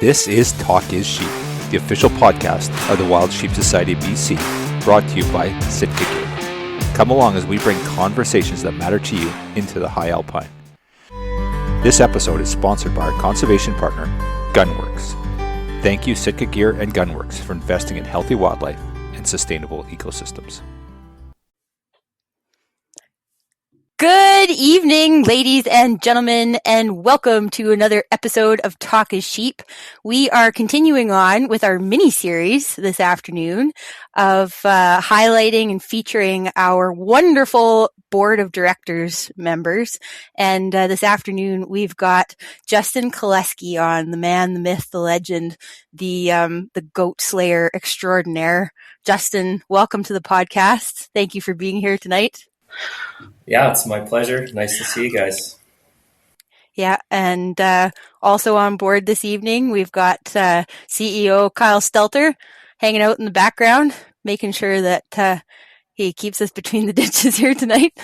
This is Talk is Sheep, the official podcast of the Wild Sheep Society of BC, brought to you by Sitka Gear. Come along as we bring conversations that matter to you into the high alpine. This episode is sponsored by our conservation partner, Gunworks. Thank you, Sitka Gear and Gunworks, for investing in healthy wildlife and sustainable ecosystems. Good evening, ladies and gentlemen, and welcome to another episode of Talk is Sheep. We are continuing on with our mini-series this afternoon of highlighting and featuring our wonderful board of directors members. And this afternoon, we've got Justin Kallusky on, the man, the myth, the legend, the goat slayer extraordinaire. Justin, welcome to the podcast. Thank you for being here tonight. Yeah, it's my pleasure. Nice to see you guys. Yeah, and also on board this evening, we've got CEO Kyle Stelter hanging out in the background, making sure that he keeps us between the ditches here tonight.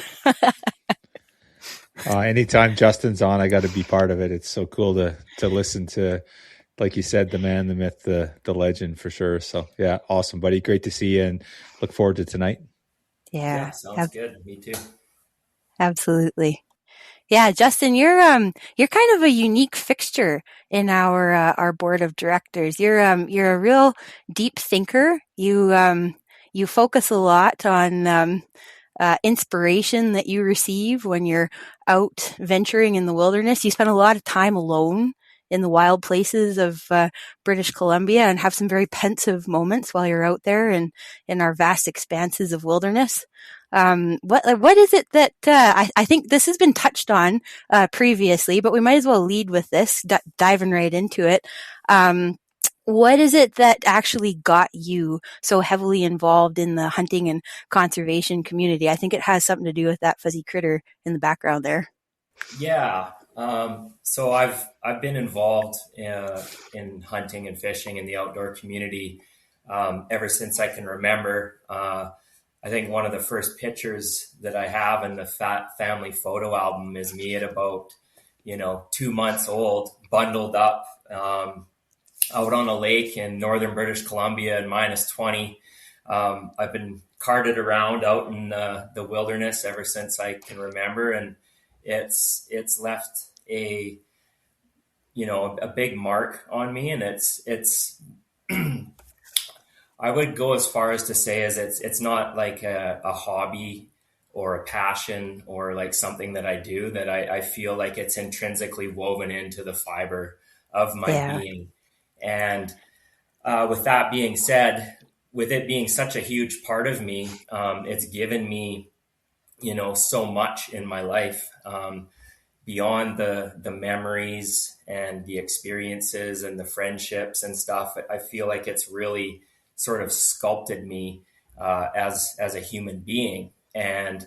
Anytime Justin's on, I got to be part of it. It's so cool to listen to, like you said, the man, the myth, the legend for sure. So yeah, awesome, buddy. Great to see you and look forward to tonight. Yeah, sounds good. Me too. Absolutely. Yeah, Justin, you're kind of a unique fixture in our board of directors. You're a real deep thinker. You focus a lot on inspiration that you receive when you're out venturing in the wilderness. You spend a lot of time alone in the wild places of British Columbia and have some very pensive moments while you're out there in our vast expanses of wilderness. What is it that I think this has been touched on previously, but we might as well lead with this, diving right into it. What is it that actually got you so heavily involved in the hunting and conservation community? I think it has something to do with that fuzzy critter in the background there. Yeah. So I've been involved in hunting and fishing in the outdoor community ever since I can remember. I think one of the first pictures that I have in the family photo album is me at about, 2 months old, bundled up out on a lake in northern British Columbia in -20. I've been carted around out in the wilderness ever since I can remember, and it's left a big mark on me, and it's I would go as far as to say as it's not like a hobby or a passion or like something that I do, that I feel like it's intrinsically woven into the fiber of my being. And with that being said, with it being such a huge part of me, it's given me, so much in my life, beyond the memories and the experiences and the friendships and stuff. I feel like it's really sort of sculpted me as a human being. And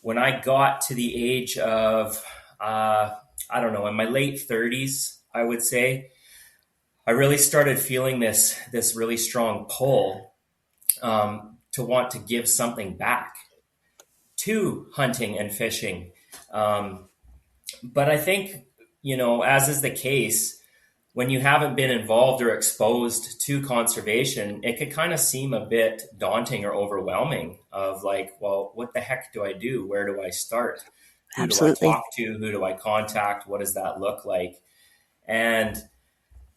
when I got to the age of, in my late 30s, I would say, I really started feeling this really strong pull to want to give something back to hunting and fishing. But I think, as is the case, when you haven't been involved or exposed to conservation, it could kind of seem a bit daunting or overwhelming of like, well, what the heck do I do? Where do I start? Absolutely. Who do I talk to? Who do I contact? What does that look like? And,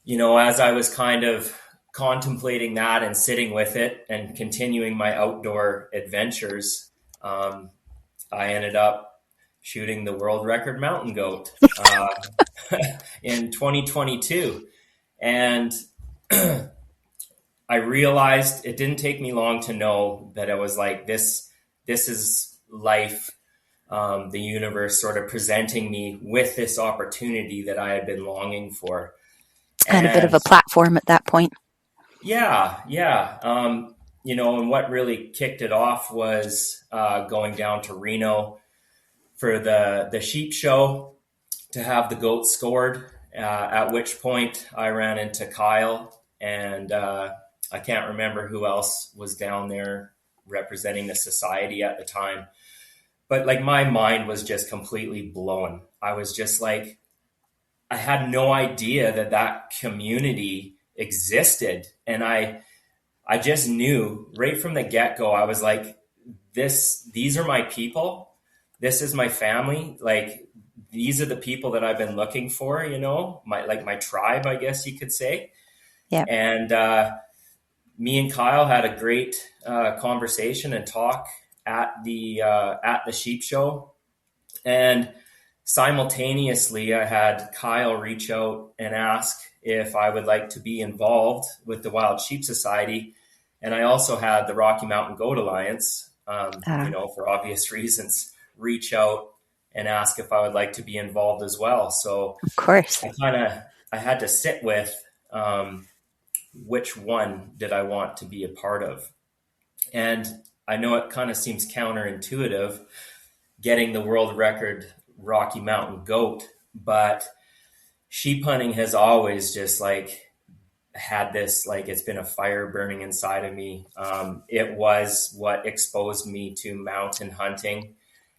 as I was kind of contemplating that and sitting with it and continuing my outdoor adventures, I ended up shooting the world record mountain goat in 2022. And I realized it didn't take me long to know that it was like, this is life, the universe sort of presenting me with this opportunity that I had been longing for. And a bit of a platform at that point. Yeah. And what really kicked it off was going down to Reno for the sheep show to have the goat scored, at which point I ran into Kyle, and I can't remember who else was down there representing the society at the time. But like my mind was just completely blown. I was just like, had no idea that community existed. And I just knew right from the get-go, I was like, these are my people. This is my family. Like, these are the people that I've been looking for, my tribe, I guess you could say. Yeah. And me and Kyle had a great conversation and talk at the sheep show. And simultaneously, I had Kyle reach out and ask if I would like to be involved with the Wild Sheep Society. And I also had the Rocky Mountain Goat Alliance, for obvious reasons, reach out and ask if I would like to be involved as well. So of course, I had to sit with which one did I want to be a part of. And I know it kind of seems counterintuitive getting the world record Rocky Mountain goat, but sheep hunting has always just like had this, like, it's been a fire burning inside of me. It was what exposed me to mountain hunting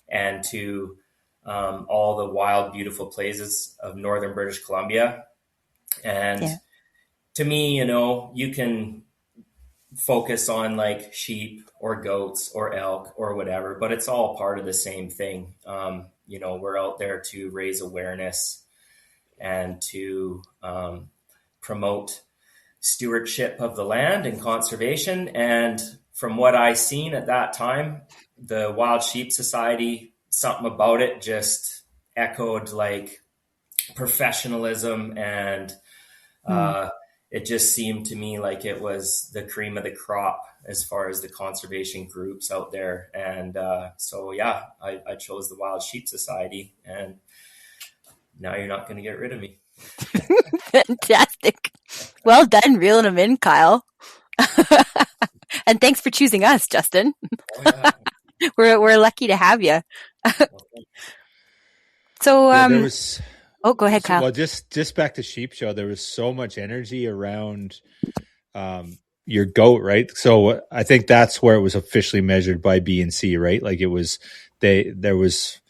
and to all the wild, beautiful places of northern British Columbia. And to me, you can focus on like sheep or goats or elk or whatever, but it's all part of the same thing. We're out there to raise awareness and to promote stewardship of the land and conservation. And from what I seen at that time, the Wild Sheep Society, something about it just echoed like professionalism, and it just seemed to me like it was the cream of the crop as far as the conservation groups out there. And I chose the Wild Sheep Society, and now you're not going to get rid of me. Fantastic. Well done reeling them in, Kyle. And thanks for choosing us, Justin. Oh, yeah. We're lucky to have you. So, go ahead, Kyle. Well, just back to sheep show, there was so much energy around your goat, right? So I think that's where it was officially measured by BNC, right? Like there was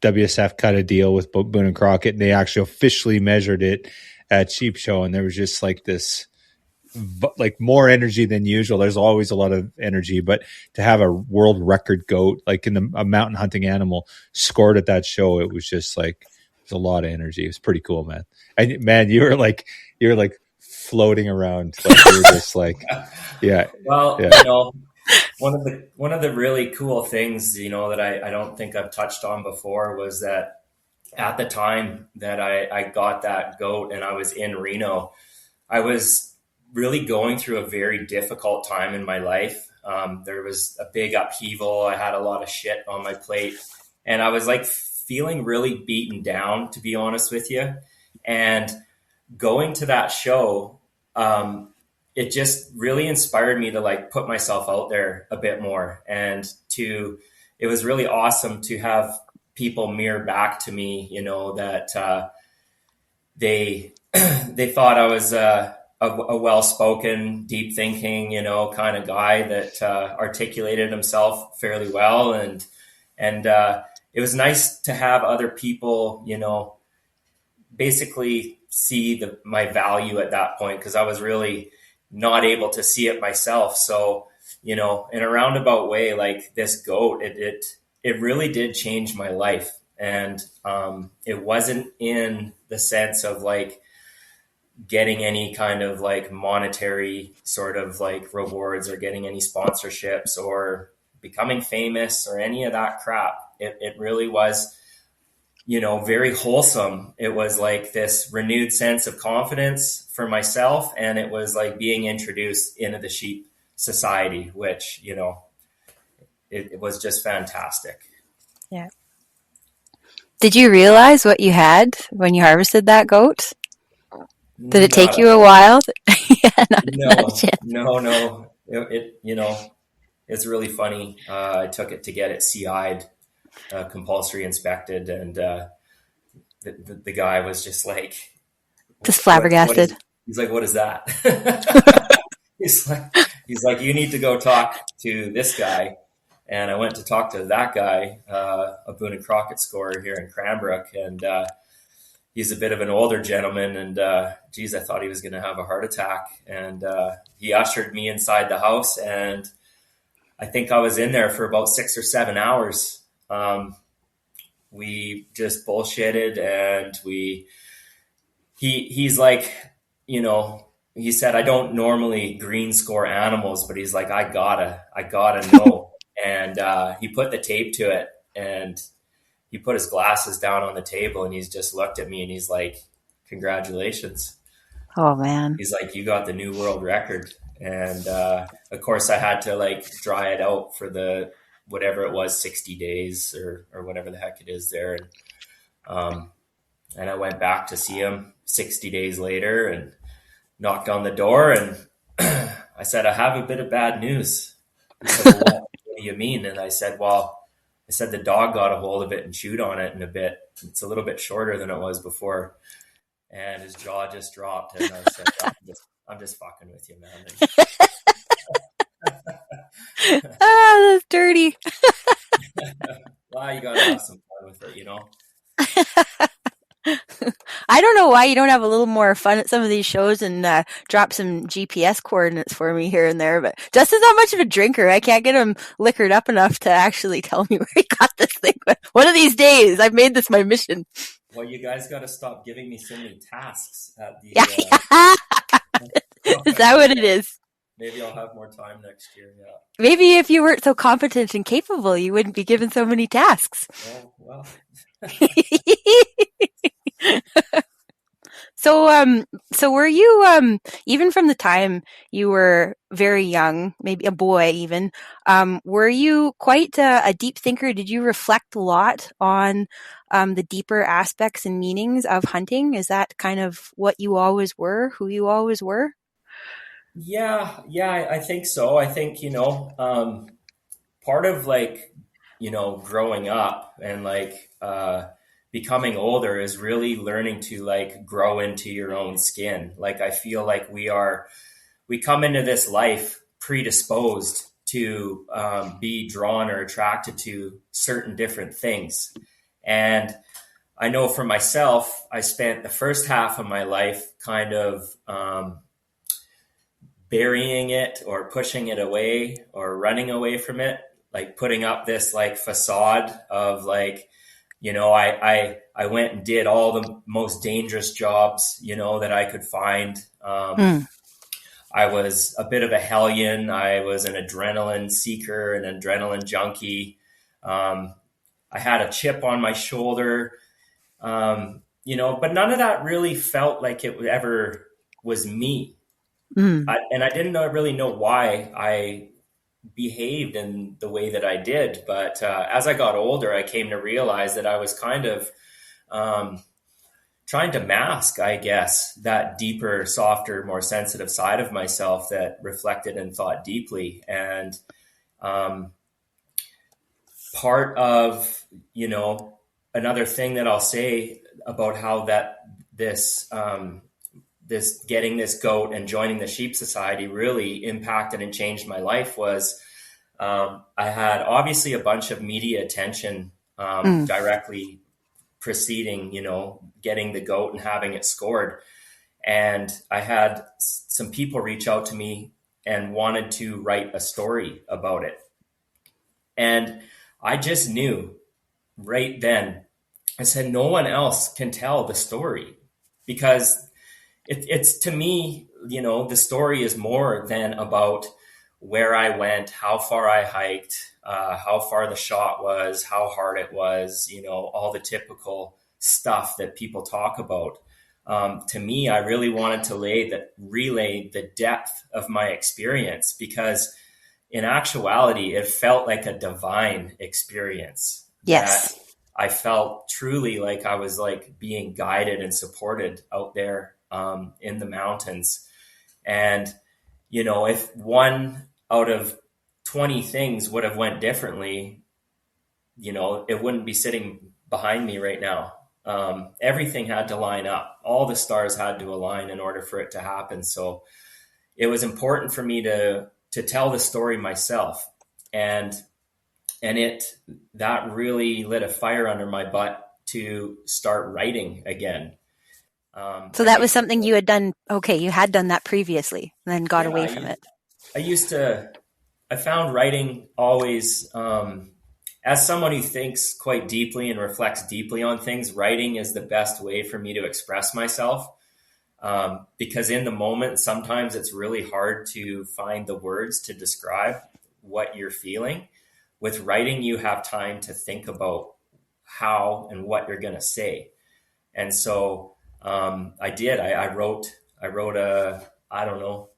WSF cut a deal with Boone and Crockett, and they actually officially measured it at sheep show, and there was just like this, like more energy than usual. There's always a lot of energy, but to have a world record goat, like a mountain hunting animal, scored at that show, it was just like, there's a lot of energy. It was pretty cool, man. And man, you were like floating around, like you were just like, yeah. Well, yeah. One of the really cool things, that I don't think I've touched on before was that at the time that I got that goat and I was in Reno, I was really going through a very difficult time in my life. There was a big upheaval. I had a lot of shit on my plate, and I was like feeling really beaten down, to be honest with you. And going to that show, it just really inspired me to like put myself out there a bit more, and it was really awesome to have people mirror back to me, that they thought I was a well-spoken, deep thinking, kind of guy that articulated himself fairly well. And it was nice to have other people, basically see my value at that point, because I was really not able to see it myself. So, in a roundabout way, like this goat, it really did change my life. And it wasn't in the sense of like getting any kind of like monetary sort of like rewards or getting any sponsorships or becoming famous or any of that crap. It really was, very wholesome. It was like this renewed sense of confidence for myself. And it was like being introduced into the sheep society, which, it was just fantastic. Yeah. Did you realize what you had when you harvested that goat? Did it take you a while? Yeah, not a chance. No. It's really funny. I took it to get it CI'd, compulsory inspected, and the guy was just like, just flabbergasted. He's like, "What is that?" he's like, "You need to go talk to this guy." And I went to talk to that guy, a Boone and Crockett scorer here in Cranbrook, and he's a bit of an older gentleman, and geez, I thought he was going to have a heart attack. And he ushered me inside the house, and I think I was in there for about 6 or 7 hours. We just bullshitted, and he's like, you know, he said, I don't normally green score animals, but he's like, I gotta know. And he put the tape to it, and he put his glasses down on the table, and he's just looked at me, and he's like, congratulations. Oh man. He's like, you got the new world record. And of course I had to like dry it out for the whatever it was, 60 days or whatever the heck it is there. And I went back to see him 60 days later and knocked on the door, and I said, I have a bit of bad news. He said, well, what do you mean? And I said, the dog got a hold of it and chewed on it in a bit. It's a little bit shorter than it was before. And his jaw just dropped. And I said, I'm just fucking with you, man. That's dirty. Well, you gotta have some fun with it, you know? I don't know why you don't have a little more fun at some of these shows and drop some GPS coordinates for me here and there. But Justin's not much of a drinker. I can't get him liquored up enough to actually tell me where he got this thing. But one of these days, I've made this my mission. Well, you guys got to stop giving me so many tasks at the. Is that what it is? Maybe I'll have more time next year. Yeah. Maybe if you weren't so competent and capable, you wouldn't be given so many tasks. Oh, well. So were you, even from the time you were very young, maybe a boy even, were you quite a deep thinker? Did you reflect a lot on the deeper aspects and meanings of hunting? Is that kind of what you always were, who you always were? Yeah, I think so. I think, part of like, growing up and like, becoming older is really learning to like grow into your own skin. Like, I feel like we come into this life predisposed to be drawn or attracted to certain different things. And I know for myself, I spent the first half of my life kind of burying it or pushing it away or running away from it, like putting up this like facade of like, I went and did all the most dangerous jobs, that I could find. I was a bit of a hellion. I was an adrenaline seeker, an adrenaline junkie. I had a chip on my shoulder, but none of that really felt like it ever was me. And I didn't really know why I behaved in the way that I did. But as I got older, I came to realize that I was kind of trying to mask, I guess, that deeper, softer, more sensitive side of myself that reflected and thought deeply. And part of, another thing that I'll say about how this getting this goat and joining the Sheep Society really impacted and changed my life was I had obviously a bunch of media attention directly preceding, getting the goat and having it scored. And I had some people reach out to me and wanted to write a story about it. And I just knew right then, I said, no one else can tell the story because it's to me, the story is more than about where I went, how far I hiked, how far the shot was, how hard it was, all the typical stuff that people talk about. To me, I really wanted to relay the depth of my experience because in actuality, it felt like a divine experience. Yes. I felt truly like I was like being guided and supported out there in the mountains. And, if one out of 20 things would have went differently, it wouldn't be sitting behind me right now. Everything had to line up. All the stars had to align in order for it to happen. So it was important for me to tell the story myself. And that really lit a fire under my butt to start writing again. So that was something you had done. Okay. You had done that previously and then got away from it. I found writing always, as someone who thinks quite deeply and reflects deeply on things, writing is the best way for me to express myself. Because in the moment, sometimes it's really hard to find the words to describe what you're feeling. With writing, you have time to think about how and what you're going to say. And so I did. I wrote a, I don't know,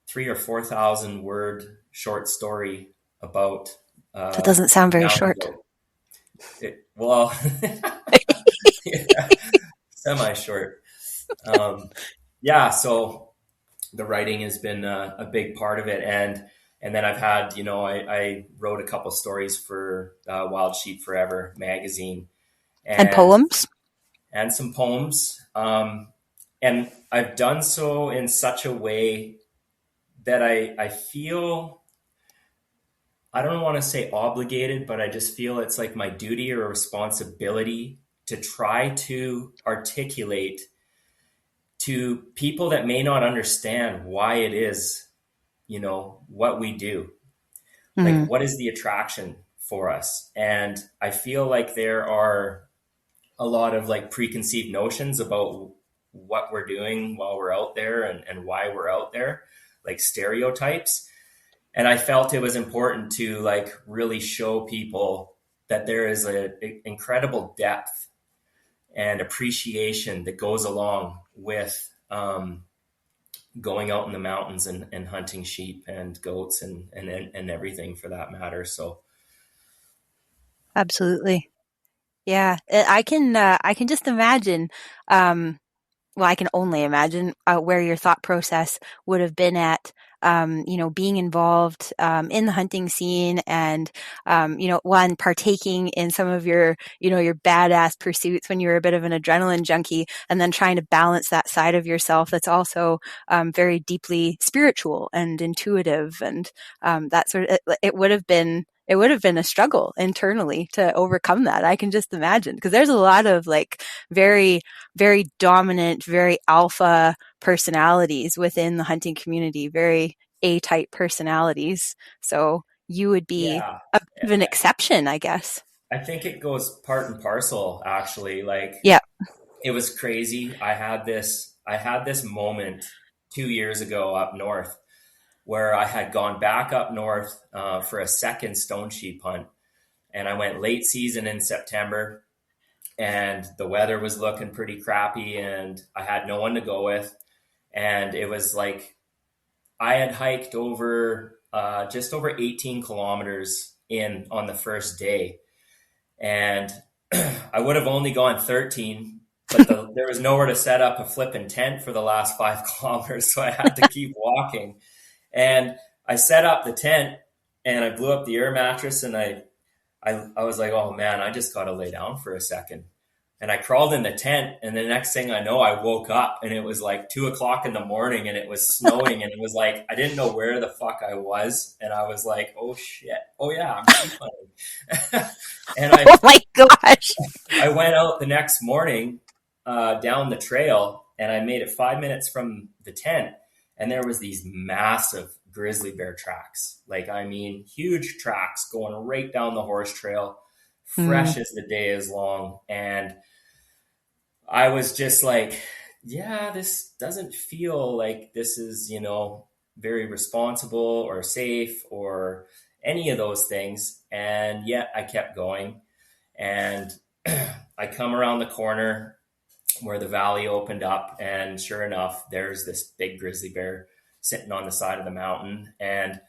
3,000 or 4,000 word short story about. That doesn't sound very short. Well, yeah, semi-short. So the writing has been a big part of it. And then I've had, I wrote a couple stories for Wild Sheep Forever magazine. And poems? And some poems. And I've done so in such a way that I feel, I don't want to say obligated, but I just feel it's like my duty or responsibility to try to articulate to people that may not understand why it is, what we do. Mm-hmm. Like, what is the attraction for us? And I feel like there are a lot of like preconceived notions about what we're doing while we're out there and why we're out there, like stereotypes. And I felt it was important to like really show people that there is an incredible depth and appreciation that goes along with going out in the mountains and hunting sheep and goats and everything for that matter. So. Absolutely. Yeah. I can just imagine, I can only imagine where your thought process would have been at, being involved in the hunting scene and, partaking in some of your badass pursuits when you were a bit of an adrenaline junkie, and then trying to balance that side of yourself that's also very deeply spiritual and intuitive, and that sort of, it would have been a struggle internally to overcome that. I can just imagine, because there's a lot of like very, very dominant, very alpha personalities within the hunting community, very A-type personalities. So you would be a bit of an exception, I guess. I think it goes part and parcel, actually. Like, yeah, it was crazy. I had this moment 2 years ago up north, where I had gone back up north for a second stone sheep hunt. And I went late season in September, and the weather was looking pretty crappy, and I had no one to go with. And it was like, I had hiked over just over 18 kilometers in on the first day. And I would have only gone 13, but there was nowhere to set up a flipping tent for the last 5 kilometers. So I had to keep walking. And I set up the tent and I blew up the air mattress, and I was like, oh man, I just got to lay down for a second. And I crawled in the tent, and the next thing I know, I woke up and it was like 2:00 in the morning, and it was snowing, and it was like, I didn't know where the fuck I was. And I was like, oh shit. Oh yeah, I'm sheep hunting. And oh my gosh. I went out the next morning down the trail, and I made it 5 minutes from the tent. And there was these massive grizzly bear tracks. Like, I mean, huge tracks going right down the horse trail, fresh as the day is long. And I was just like, yeah, this doesn't feel like this is, very responsible or safe or any of those things. And yet I kept going. And I come around the corner where the valley opened up, and sure enough, there's this big grizzly bear sitting on the side of the mountain. And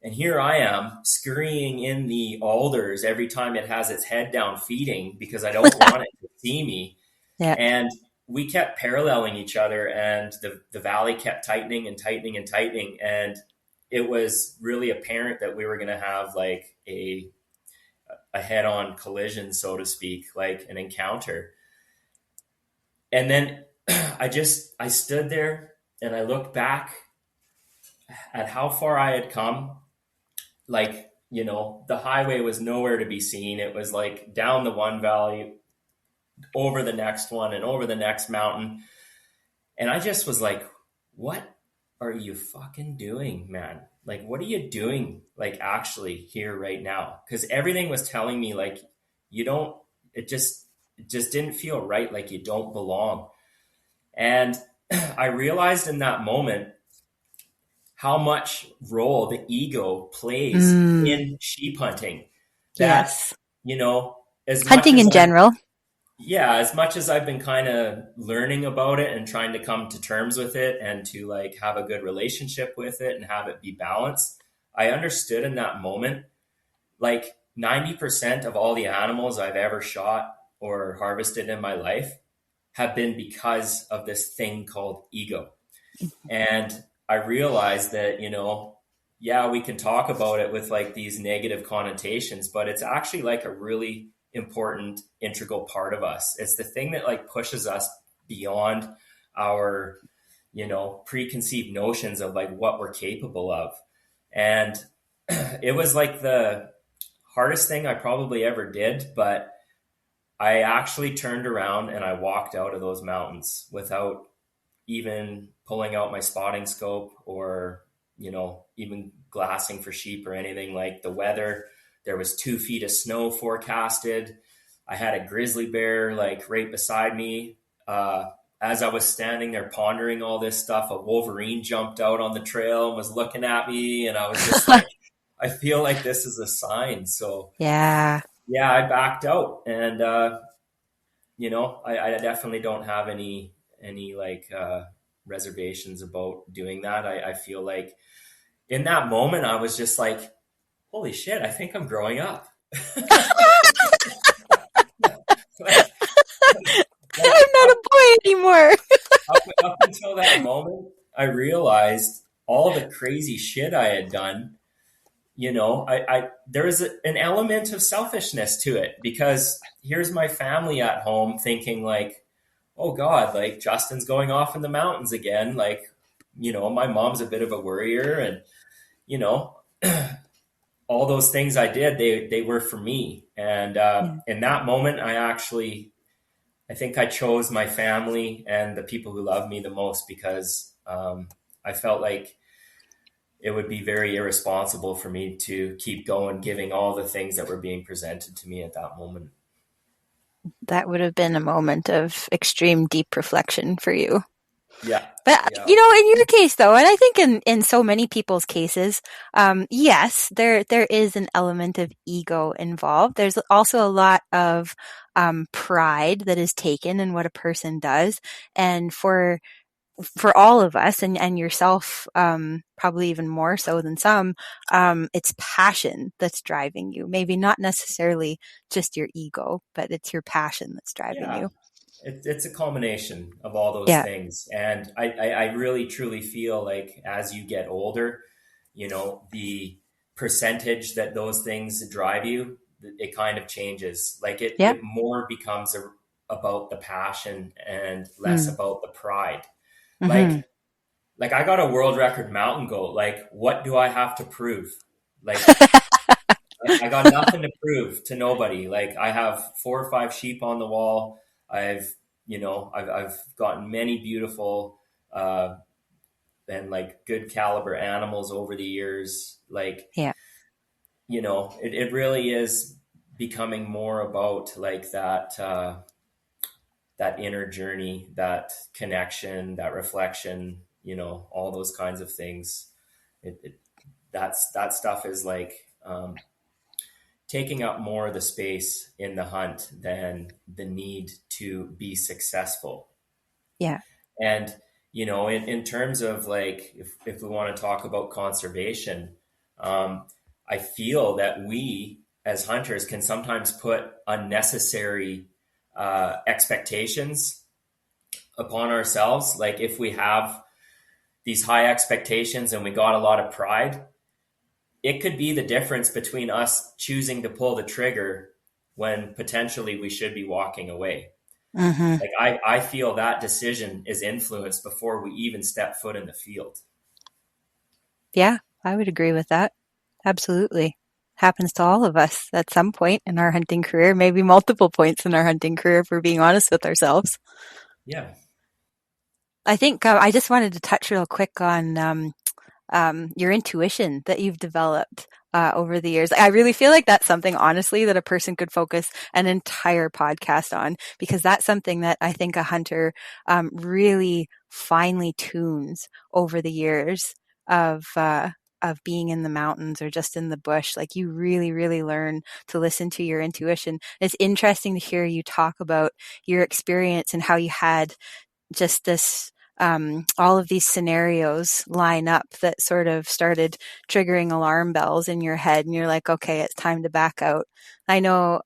here I am scurrying in the alders every time it has its head down feeding, because I don't want it to see me. Yeah. And we kept paralleling each other, and the valley kept tightening and tightening and tightening. And it was really apparent that we were going to have like a head-on collision, so to speak, like an encounter. And then I stood there and I looked back at how far I had come. Like, the highway was nowhere to be seen. It was like down the one valley, over the next one and over the next mountain. And I just was like, what are you fucking doing, man? Like, what are you doing, like, actually here right now? Because everything was telling me, like, you don't, it just didn't feel right. Like, you don't belong. And I realized in that moment how much role the ego plays in sheep hunting. That, Yes. you know, as much Hunting as in general. as much as I've been kind of learning about it and trying to come to terms with it and to like have a good relationship with it and have it be balanced, I understood in that moment, like 90% of all the animals I've ever shot or harvested in my life have been because of this thing called ego. And I realized that, you know, yeah, we can talk about it with like these negative connotations, but it's actually like a really important integral part of us. It's the thing that like pushes us beyond our, you know, preconceived notions of like what we're capable of. And it was like the hardest thing I probably ever did, but I actually turned around and I walked out of those mountains without even pulling out my spotting scope or, you know, even glassing for sheep or anything. Like the weather, there was 2 feet of snow forecasted. I had a grizzly bear like right beside me. As I was standing there pondering all this stuff, a wolverine jumped out on the trail and was looking at me. And I was just like, I feel like this is a sign. So Yeah. I backed out. And, you know, I definitely don't have any like reservations about doing that. I feel like in that moment, I was just like, holy shit, I think I'm growing up. like, I'm not a boy anymore. up until that moment, I realized all the crazy shit I had done. You know, there is an element of selfishness to it because here's my family at home thinking like, oh God, like Justin's going off in the mountains again. Like, you know, my mom's a bit of a worrier and, you know, all those things I did, they were for me. And in that moment, I think I chose my family and the people who love me the most because I felt like it would be very irresponsible for me to keep going, giving all the things that were being presented to me at that moment. That would have been a moment of extreme deep reflection for you. Yeah. But, you know, in your case though, and I think in so many people's cases, yes, there is an element of ego involved. There's also a lot of pride that is taken in what a person does. And for all of us and yourself, probably even more so than some, it's passion that's driving you. Maybe not necessarily just your ego, but it's your passion that's driving you. It's a culmination of all those things. And I really truly feel like as you get older, you know, the percentage that those things drive you, it kind of changes. Like it more becomes about the passion and less about the pride. Mm-hmm. Like I got a world record mountain goat. Like, what do I have to prove? Like, I got nothing to prove to nobody. Like, I have 4 or 5 sheep on the wall. I've gotten many beautiful, and like good caliber animals over the years. Like, you know, it really is becoming more about like that inner journey, that connection, that reflection, you know, all those kinds of things. That stuff is like taking up more of the space in the hunt than the need to be successful. Yeah. And, you know, in terms of like, if we want to talk about conservation, I feel that we as hunters can sometimes put unnecessary expectations upon ourselves. Like if we have these high expectations and we got a lot of pride, it could be the difference between us choosing to pull the trigger when potentially we should be walking away. Mm-hmm. Like I feel that decision is influenced before we even step foot in the field. Yeah, I would agree with that. Absolutely. Happens to all of us at some point in our hunting career, maybe multiple points in our hunting career, if we're being honest with ourselves. Yeah. I think I just wanted to touch real quick on your intuition that you've developed over the years. I really feel like that's something, honestly, that a person could focus an entire podcast on, because that's something that I think a hunter really finely tunes over the years of being in the mountains or just in the bush. Like, you really, really learn to listen to your intuition. It's interesting to hear you talk about your experience and how you had just this all of these scenarios line up that sort of started triggering alarm bells in your head, and you're like, okay, it's time to back out. I know.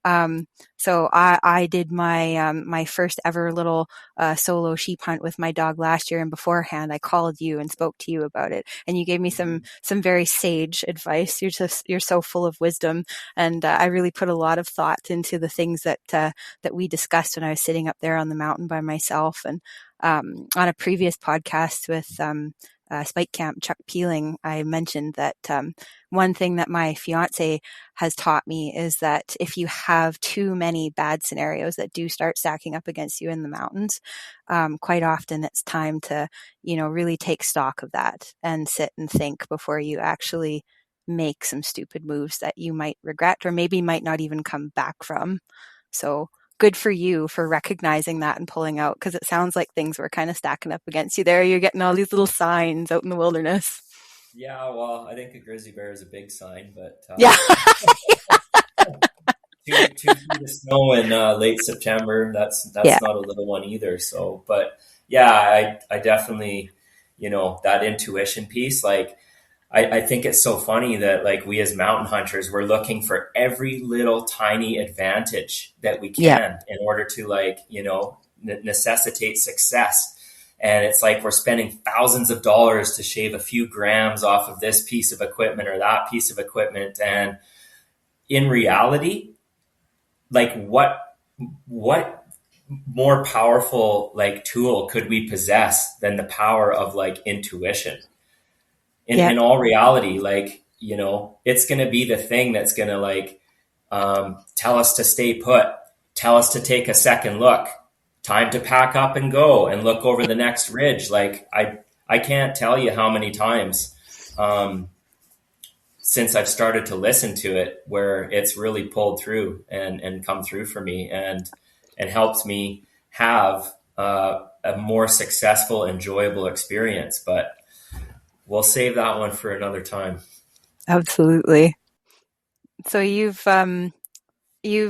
So I did my first ever little solo sheep hunt with my dog last year, and beforehand I called you and spoke to you about it, and you gave me some very sage advice. You're so full of wisdom, and I really put a lot of thought into the things that we discussed when I was sitting up there on the mountain by myself. And on a previous podcast with Spike Camp Chuck Peeling, I mentioned that one thing that my fiance has taught me is that if you have too many bad scenarios that do start stacking up against you in the mountains, quite often it's time to, really take stock of that and sit and think before you actually make some stupid moves that you might regret or maybe might not even come back from. So good for you for recognizing that and pulling out, because it sounds like things were kind of stacking up against you there. You're getting all these little signs out in the wilderness. Yeah, well, I think a grizzly bear is a big sign, but Yeah. 2 feet of snow in late September, that's Yeah. not a little one either. So, but yeah, I definitely, that intuition piece, like, I think it's so funny that, like, we as mountain hunters, we're looking for every little tiny advantage that we can in order to, like, necessitate success. And it's like we're spending thousands of dollars to shave a few grams off of this piece of equipment or that piece of equipment. And in reality, like, what more powerful, like, tool could we possess than the power of, like, intuition? In all reality, like, it's going to be the thing that's going to, like, tell us to stay put, tell us to take a second look, time to pack up and go and look over the next ridge. Like, I can't tell you how many times since I've started to listen to it where it's really pulled through and come through for me and helped me have a more successful, enjoyable experience. But we'll save that one for another time. Absolutely. So you've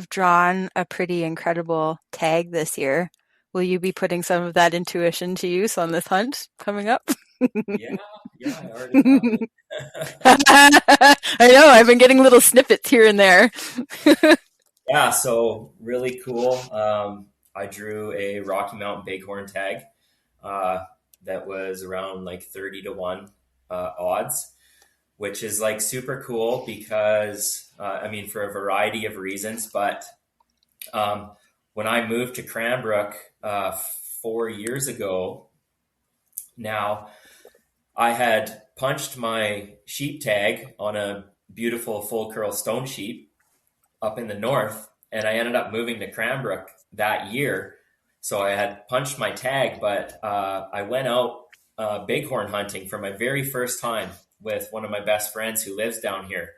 drawn a pretty incredible tag this year. Will you be putting some of that intuition to use on this hunt coming up? Yeah, I already have it. I know, I've been getting little snippets here and there. Yeah, so really cool. I drew a Rocky Mountain Bighorn tag that was around like 30-1 odds, which is, like, super cool because, for a variety of reasons. But when I moved to Cranbrook 4 years ago now, I had punched my sheep tag on a beautiful full curl stone sheep up in the north, and I ended up moving to Cranbrook that year. So I had punched my tag, but I went out bighorn hunting for my very first time with one of my best friends who lives down here.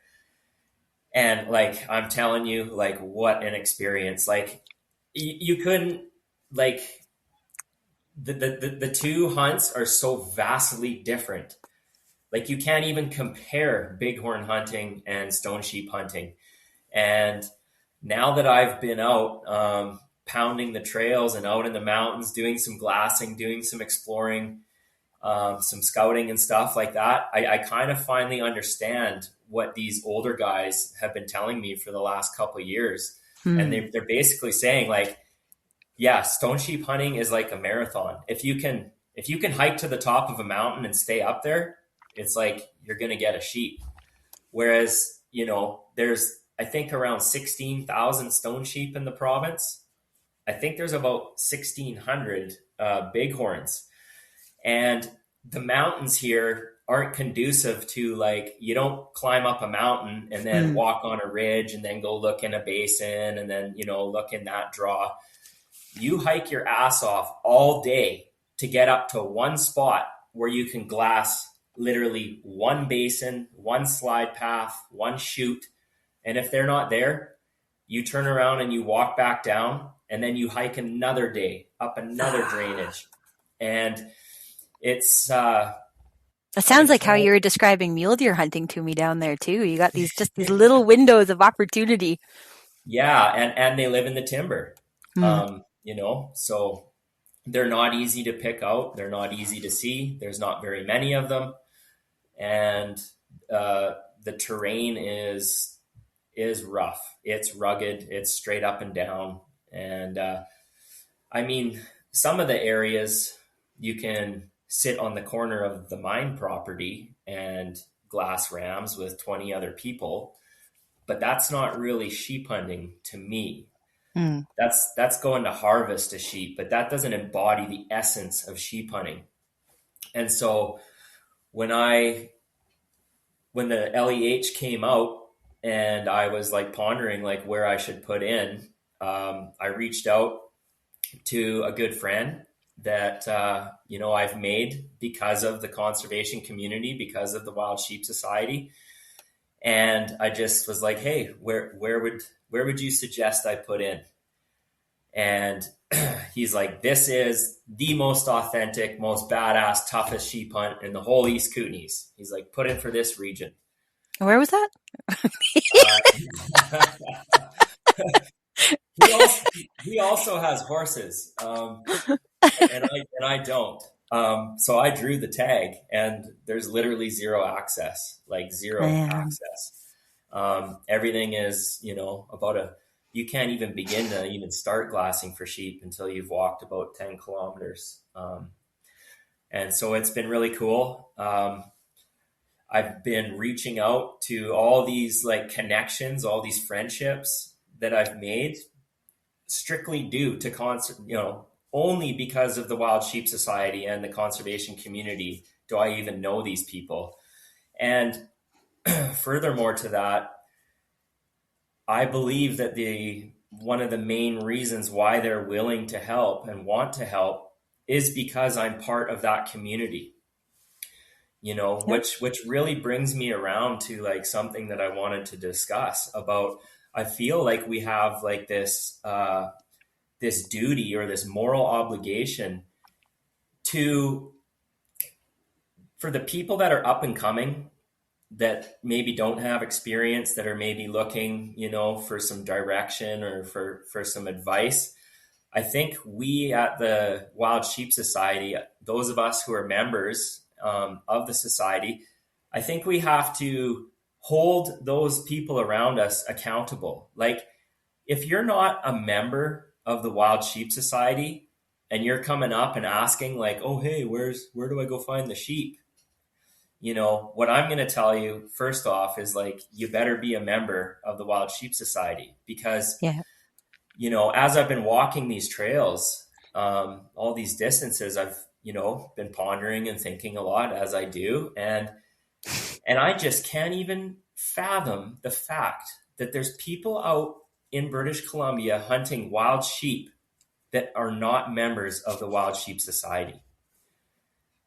And, like, I'm telling you, like, what an experience. Like, you couldn't, like, the two hunts are so vastly different. Like, you can't even compare bighorn hunting and stone sheep hunting. And now that I've been out pounding the trails and out in the mountains, doing some glassing, doing some exploring, some scouting and stuff like that, I kind of finally understand what these older guys have been telling me for the last couple of years. And they're basically saying, like, yeah, stone sheep hunting is like a marathon. If you can hike to the top of a mountain and stay up there, it's like you're going to get a sheep. Whereas, there's, I think, around 16,000 stone sheep in the province. I think there's about 1,600 bighorns. And the mountains here aren't conducive to, like, you don't climb up a mountain and then walk on a ridge and then go look in a basin and then, look in that draw. You hike your ass off all day to get up to one spot where you can glass literally one basin, one slide path, one chute. And if they're not there, you turn around and you walk back down, and then you hike another day up another drainage. And it's it sounds like how you were describing mule deer hunting to me down there too. You got these little windows of opportunity. Yeah, and they live in the timber. So they're not easy to pick out. They're not easy to see. There's not very many of them. And the terrain is rough. It's rugged. It's straight up and down. And some of the areas you can sit on the corner of the mine property and glass rams with 20 other people, but that's not really sheep hunting to me. That's going to harvest a sheep, but that doesn't embody the essence of sheep hunting. And so when the LEH came out and I was like pondering like where I should put in, I reached out to a good friend that, I've made because of the conservation community, because of the Wild Sheep Society. And I just was like, hey, where would you suggest I put in? And he's like, this is the most authentic, most badass, toughest sheep hunt in the whole East Kootenays. He's like, put in for this region. Where was that? He also has horses, and I don't. So I drew the tag, and there's literally zero access. Everything is, you can't even begin to even start glassing for sheep until you've walked about 10 kilometers. And so it's been really cool. I've been reaching out to all these like connections, all these friendships that I've made strictly due to only because of the Wild Sheep Society and the conservation community do I even know these people. And furthermore to that, I believe that one of the main reasons why they're willing to help and want to help is because I'm part of that community, which really brings me around to like something that I wanted to discuss about. I feel like we have like this duty or this moral obligation for the people that are up and coming, that maybe don't have experience, that are maybe looking, for some direction or for some advice. I think we at the Wild Sheep Society, those of us who are members of the society, I think we have to hold those people around us accountable. Like, if you're not a member of the Wild Sheep Society and you're coming up and asking like, oh, hey, where do I go find the sheep? What I'm going to tell you first off is like, you better be a member of the Wild Sheep Society, because, as I've been walking these trails, all these distances, I've, been pondering and thinking a lot, as I do. And I just can't even fathom the fact that there's people out in British Columbia hunting wild sheep that are not members of the Wild Sheep Society.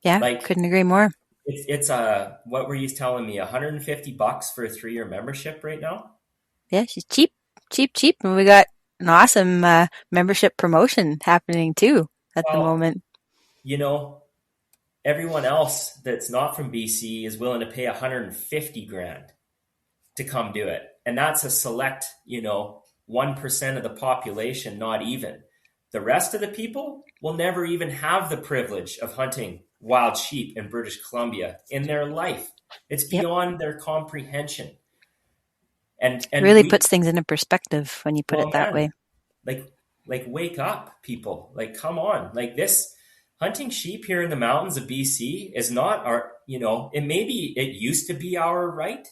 Yeah, couldn't agree more. It's what were you telling me? $150 for a 3-year membership right now? Yeah, she's cheap. And we got an awesome membership promotion happening too at the moment. Everyone else that's not from BC is willing to pay $150,000 to come do it. And that's a select, 1% of the population, not even. The rest of the people will never even have the privilege of hunting wild sheep in British Columbia in their life. It's beyond their comprehension. And really puts things into perspective when you put it that way. Like wake up, people. Like, come on. Like, this hunting sheep here in the mountains of BC is not our, it used to be our right,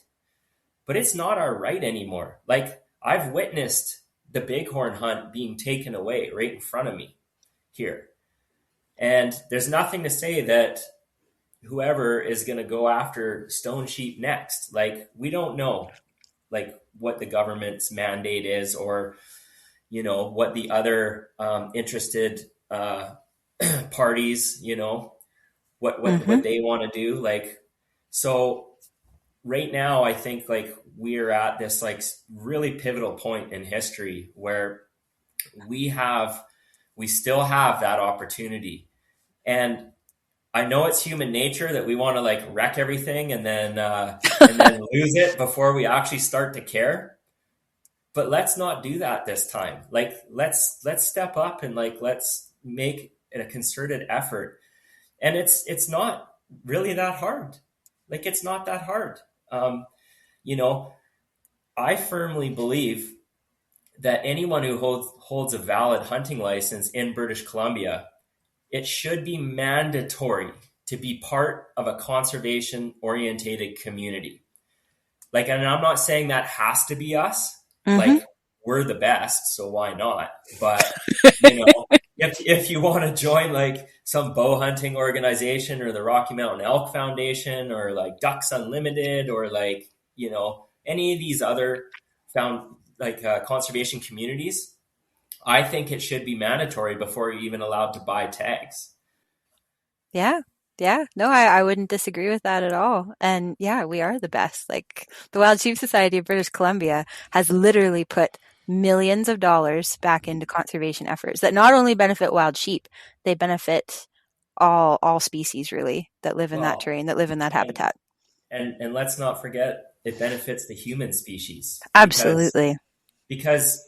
but it's not our right anymore. Like, I've witnessed the bighorn hunt being taken away right in front of me here. And there's nothing to say that whoever is going to go after stone sheep next. Like, we don't know, like, what the government's mandate is, or, you know, what the other interested parties, you know, what they want to do. Like, so right now, I think like we're at this like really pivotal point in history where we still have that opportunity. And I know it's human nature that we want to like wreck everything and then lose it before we actually start to care. But let's not do that this time. Like, let's step up and like, let's make a concerted effort. And it's not really that hard. Like, it's not that hard. You know, I firmly believe that anyone who holds a valid hunting license in British Columbia, it should be mandatory to be part of a conservation-orientated community. Like, and I'm not saying that has to be us. Like, we're the best, so why not? But, you know, if you want to join like some bow hunting organization or the Rocky Mountain Elk Foundation or like Ducks Unlimited or like, you know, any of these other conservation communities, I think it should be mandatory before you're even allowed to buy tags. Yeah. Yeah. No, I wouldn't disagree with that at all. And yeah, we are the best. Like, the Wild Sheep Society of British Columbia has literally put millions of dollars back into conservation efforts that not only benefit wild sheep, they benefit all species really that live in that terrain, that live in that habitat. And let's not forget, it benefits the human species. Absolutely. Because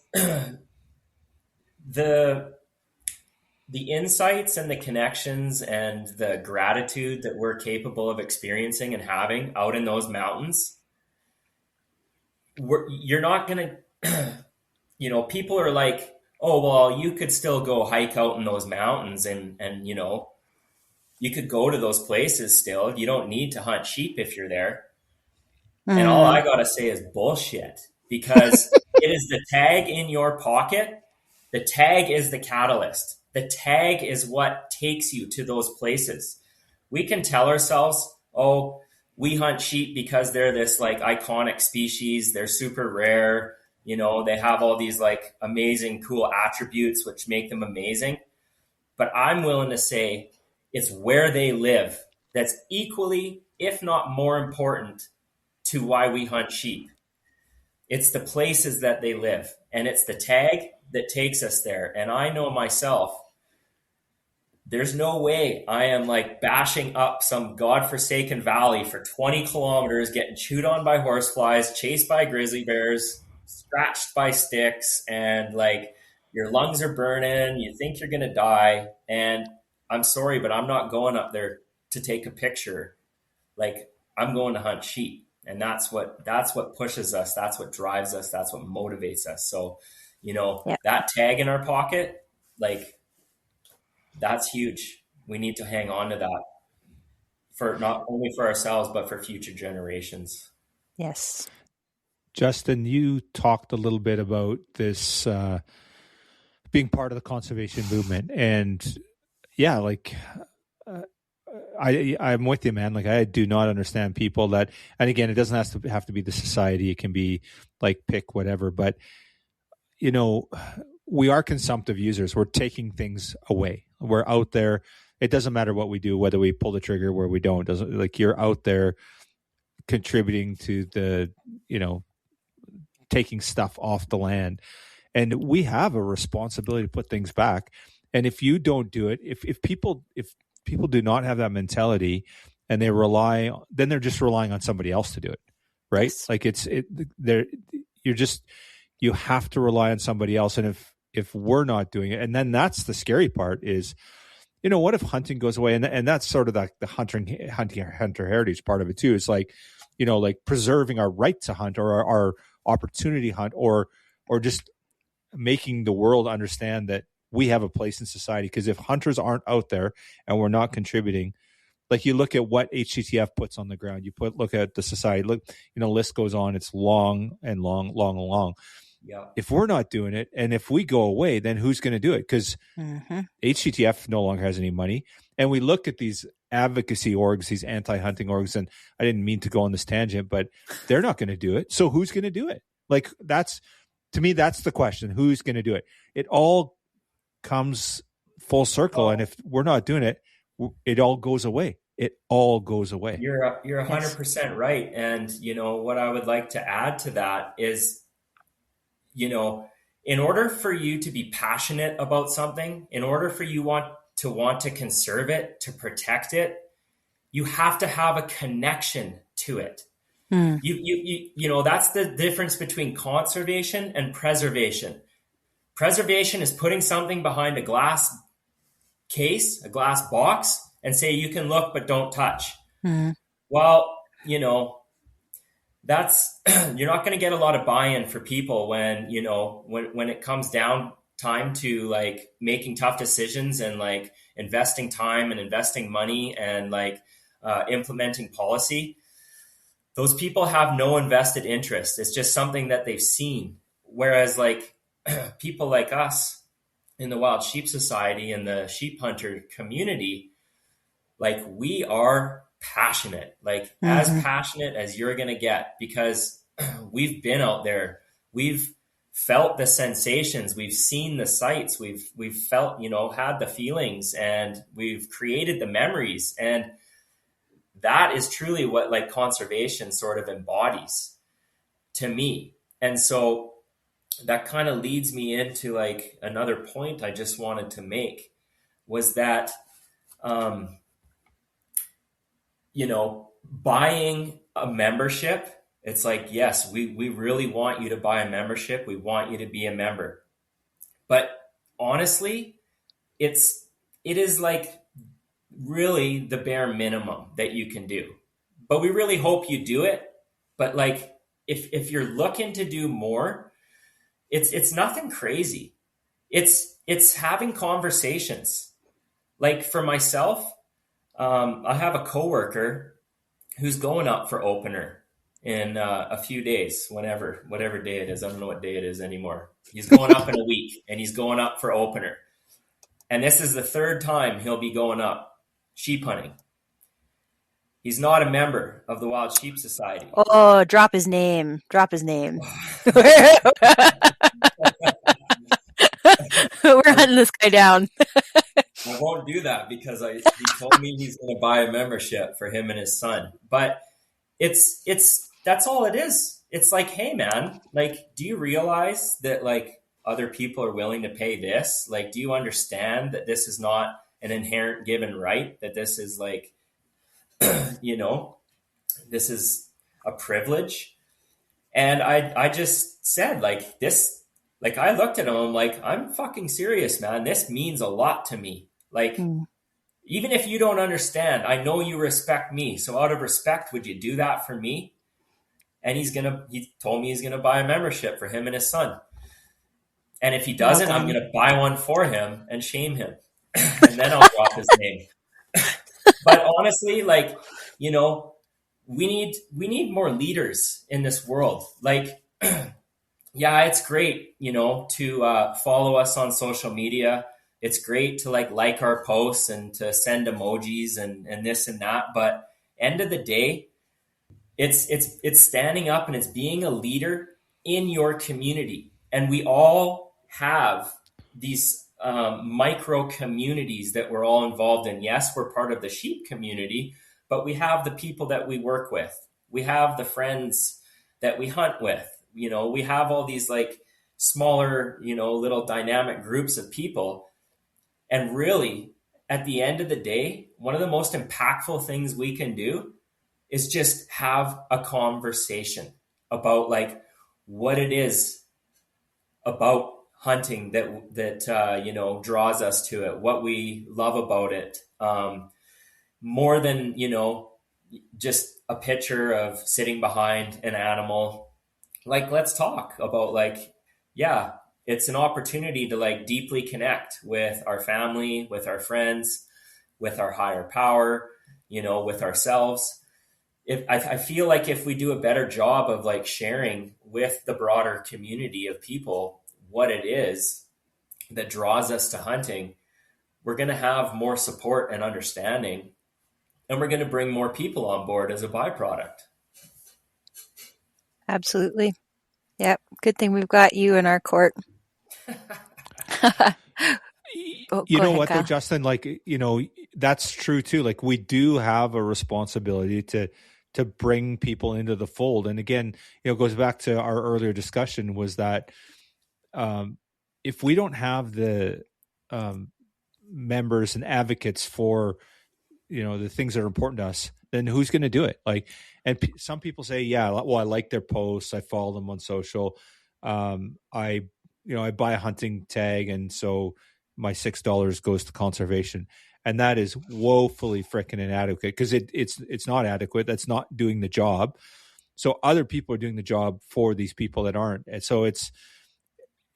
the insights and the connections and the gratitude that we're capable of experiencing and having out in those mountains, you're not going to, you know, people are like, oh, well, you could still go hike out in those mountains and, you know, you could go to those places still. You don't need to hunt sheep if you're there. And all I got to say is bullshit, because it is the tag in your pocket. The tag is the catalyst. The tag is what takes you to those places. We can tell ourselves, oh, we hunt sheep because they're this like iconic species. They're super rare. You know, they have all these like amazing, cool attributes, which make them amazing. But I'm willing to say it's where they live that's equally, if not more important to why we hunt sheep. It's the places that they live, and it's the tag that takes us there. And I know myself, there's no way I am like bashing up some godforsaken valley for 20 kilometers, getting chewed on by horseflies, chased by grizzly bears, scratched by sticks, and like your lungs are burning, you think you're going to die. And I'm sorry, but I'm not going up there to take a picture. Like, I'm going to hunt sheep. And that's what pushes us. That's what drives us. That's what motivates us. So, you know, that tag in our pocket, like, that's huge. We need to hang on to that, for not only for ourselves, but for future generations. Yes. Justin, you talked a little bit about this being part of the conservation movement. And yeah, like, I'm with you, man. Like, I do not understand people that, and again, it doesn't have to be the society. It can be like pick whatever, but you know, we are consumptive users. We're taking things away. We're out there. It doesn't matter what we do, whether we pull the trigger, where we don't. Doesn't, like, you're out there contributing to the, you know, taking stuff off the land, and we have a responsibility to put things back. And if you don't do it, if people do not have that mentality, and they then they're just relying on somebody else to do it, right? Yes. Like, you have to rely on somebody else. And if we're not doing it, and then that's the scary part is, you know, what if hunting goes away? And that's sort of the hunter heritage part of it too. It's like, you know, like preserving our right to hunt, or our opportunity hunt, or just making the world understand that we have a place in society. Because if hunters aren't out there and we're not contributing, like, you look at what HCTF puts on the ground, look at the society, look, you know, list goes on. It's long and long, long and long. Yeah. If we're not doing it, and if we go away, then who's going to do it? Because HCTF no longer has any money. And we look at these advocacy orgs, these anti-hunting orgs, and I didn't mean to go on this tangent, but they're not going to do it. So who's going to do it? Like, to me, that's the question. Who's going to do it? It all comes full circle. And if we're not doing it, it all goes away. It all goes away. You're 100% right. And, what I would like to add to that is, in order for you to be passionate about something, in order for you want to conserve it, to protect it, you have to have a connection to it. That's the difference between conservation and preservation. Preservation is putting something behind a glass case, a glass box, and say you can look but don't touch. Well, that's you're not going to get a lot of buy-in for people when it comes down time to like making tough decisions and like investing time and investing money and like implementing policy. Those people have no invested interest. It's just something that they've seen. Whereas like people like us in the Wild Sheep Society and the sheep hunter community, like we are passionate, like as passionate as you're going to get, because we've been out there. We've felt the sensations. We've seen the sights. We've felt, had the feelings, and we've created the memories. And that is truly what like conservation sort of embodies to me. And so that kind of leads me into like another point I just wanted to make was that, buying a membership, it's like, yes, we really want you to buy a membership. We want you to be a member. But honestly, it is like really the bare minimum that you can do. But we really hope you do it. But like, if you're looking to do more, it's nothing crazy. It's having conversations. Like for myself, I have a coworker who's going up for opener in a few days, whatever day it is. I don't know what day it is anymore. He's going up in a week, and he's going up for opener. And this is the third time he'll be going up sheep hunting. He's not a member of the Wild Sheep Society. Oh, drop his name. We're hunting this guy down. I won't do that because he told me he's going to buy a membership for him and his son. But that's all it is. It's like, hey man, like, do you realize that like other people are willing to pay this? Like, do you understand that this is not an inherent given right? That this is like, this is a privilege. And I just said like this, like I looked at him, I'm like, I'm fucking serious, man. This means a lot to me. Like, even if you don't understand, I know you respect me. So out of respect, would you do that for me? And he told me he's going to buy a membership for him and his son. And if he doesn't, I'm going to buy one for him and shame him. And then I'll drop his name. But honestly, like, we need more leaders in this world. Like, yeah, it's great, to follow us on social media. It's great to like our posts and to send emojis and this and that. But end of the day, it's standing up and it's being a leader in your community. And we all have these micro communities that we're all involved in. Yes, we're part of the sheep community, but we have the people that we work with. We have the friends that we hunt with. We have all these like smaller, little dynamic groups of people. And really, at the end of the day, one of the most impactful things we can do is just have a conversation about like what it is about hunting that draws us to it, what we love about it, more than, just a picture of sitting behind an animal. Like, let's talk about like, yeah, it's an opportunity to like deeply connect with our family, with our friends, with our higher power, with ourselves. I feel like if we do a better job of like sharing with the broader community of people what it is that draws us to hunting, we're going to have more support and understanding, and we're going to bring more people on board as a byproduct. Absolutely. Yep. Good thing we've got you in our court. You know what, though, Justin, like, you know, that's true too. Like, we do have a responsibility to bring people into the fold. And again, you know, it goes back to our earlier discussion, was that if we don't have the members and advocates for, you know, the things that are important to us, then who's going to do it? Like, and some people say, yeah, well, I like their posts, I follow them on social, I buy a hunting tag, and so my $6 goes to conservation. And that is woefully freaking inadequate, because it's not adequate. That's not doing the job. So other people are doing the job for these people that aren't. And so it's